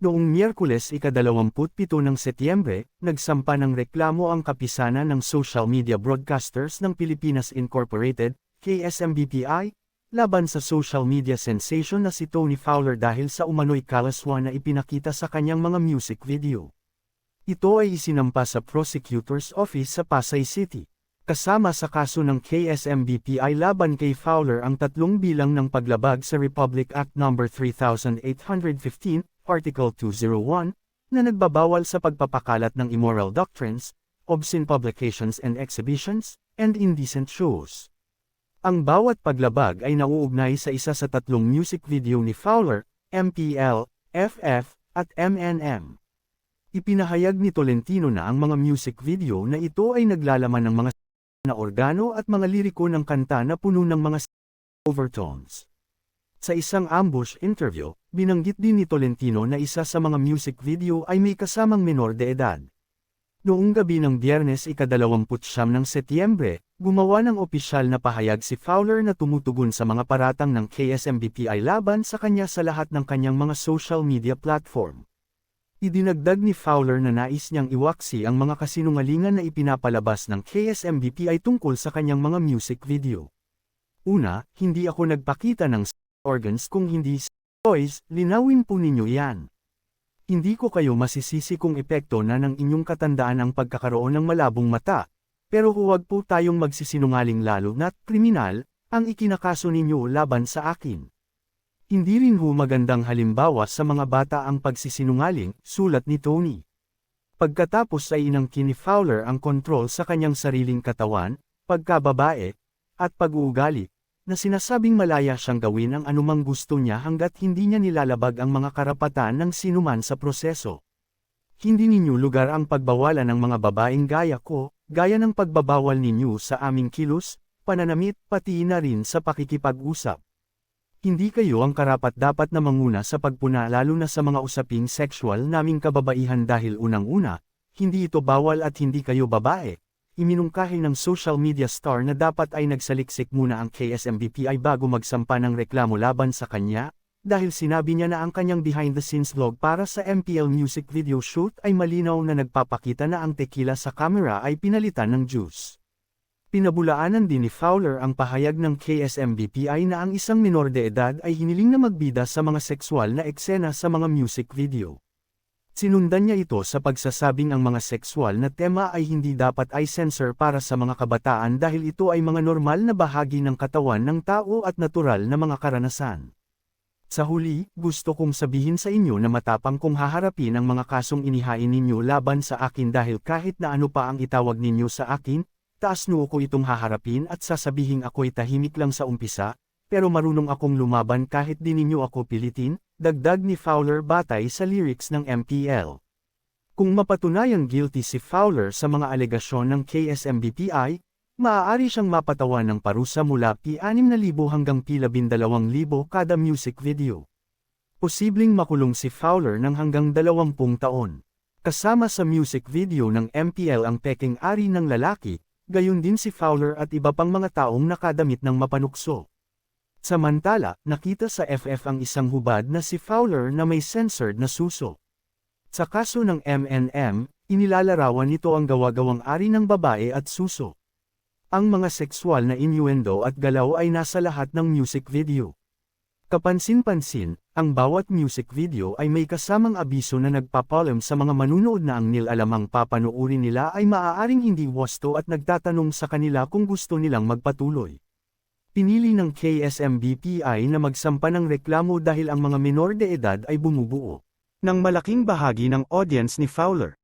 Noong Miyerkules ika-27 ng Setyembre, nagsampa ng reklamo ang Kapisanan ng Social Media Broadcasters ng Pilipinas Incorporated, KSMBPI, laban sa social media sensation na si Tony Fowler dahil sa umano'y kalaswa na ipinakita sa kanyang mga music video. Ito ay isinampa sa Prosecutor's Office sa Pasay City. Kasama sa kaso ng KSMBPI laban kay Fowler ang 3 bilang ng paglabag sa Republic Act No. 3815, Article 201, na nagbabawal sa pagpapakalat ng immoral doctrines, obscene publications and exhibitions, and indecent shows. Ang bawat paglabag ay nauugnay sa isa sa 3 music video ni Fowler, MPL, FF, at MNM. Ipinahayag ni Tolentino na ang mga music video na ito ay naglalaman ng mga na organo at mga liriko ng kanta na puno ng mga overtones. Sa isang ambush interview, binanggit din ni Tolentino na isa sa mga music video ay may kasamang menor de edad. Noong gabi ng Biyernes ika-29 ng Setyembre, gumawa ng opisyal na pahayag si Fowler na tumutugon sa mga paratang ng KSMBPI laban sa kanya sa lahat ng kanyang mga social media platform. Idinagdag ni Fowler na nais niyang iwaksi ang mga kasinungalingan na ipinapalabas ng KSMBPI tungkol sa kanyang mga music video. Una, hindi ako nagpakita ng organs kung hindi boys, linawin po ninyo yan. Hindi ko kayo masisisi kung epekto na ng inyong katandaan ang pagkakaroon ng malabong mata, pero huwag po tayong magsisinungaling lalo na't kriminal ang ikinakaso ninyo laban sa akin. Hindi rin magandang halimbawa sa mga bata ang pagsisinungaling, sulat ni Tony. Pagkatapos ay inangkin ni Fowler ang kontrol sa kanyang sariling katawan, pagkababae, at pag-uugali, na sinasabing malaya siyang gawin ang anumang gusto niya hanggat hindi niya nilalabag ang mga karapatan ng sinuman sa proseso. Hindi ninyo lugar ang pagbawalan ng mga babaeng gaya ko, gaya ng pagbabawal ninyo sa aming kilos, pananamit pati na rin sa pakikipag-usap. Hindi kayo ang karapat-dapat na manguna sa pagpuna lalo na sa mga usaping sexual naming kababaihan dahil unang-una, hindi ito bawal at hindi kayo babae. Iminungkahi ng social media star na dapat ay nagsaliksik muna ang KSMBPI bago magsampa ng reklamo laban sa kanya, dahil sinabi niya na ang kanyang behind-the-scenes vlog para sa MPL music video shoot ay malinaw na nagpapakita na ang tequila sa camera ay pinalitan ng juice. Pinabulaanan din ni Fowler ang pahayag ng KSMBPI na ang isang minor de edad ay hiniling na magbida sa mga sexual na eksena sa mga music video. Sinundan niya ito sa pagsasabing ang mga sexual na tema ay hindi dapat ay censor para sa mga kabataan dahil ito ay mga normal na bahagi ng katawan ng tao at natural na mga karanasan. Sa huli, gusto kong sabihin sa inyo na matapang kong haharapin ang mga kasong inihain ninyo laban sa akin dahil kahit na ano pa ang itawag ninyo sa akin, taas noo ko itong haharapin at sasabihin ako'y tahimik lang sa umpisa, pero marunong akong lumaban kahit di ninyo ako pilitin, dagdag ni Fowler batay sa lyrics ng MPL. Kung mapatunayang guilty si Fowler sa mga alegasyon ng KSMBPI, maaari siyang mapatawan ng parusa mula P6,000 hanggang P12,000 kada music video. Posibleng makulong si Fowler ng hanggang 20 taon. Kasama sa music video ng MPL ang peking-ari ng lalaki, gayon din si Fowler at iba pang mga taong nakadamit ng mapanukso. Samantala, nakita sa FF ang isang hubad na si Fowler na may censored na suso. Sa kaso ng MNM, inilalarawan nito ang gawa-gawang ari ng babae at suso. Ang mga sexual na innuendo at galaw ay nasa lahat ng music video. Kapansin-pansin, ang bawat music video ay may kasamang abiso na nagpapalam sa mga manunood na ang nilalamang papanoorin nila ay maaaring hindi wasto at nagtatanong sa kanila kung gusto nilang magpatuloy. Pinili ng KSMBPI na magsampa ng reklamo dahil ang mga menor de edad ay bumubuo ng malaking bahagi ng audience ni Fowler.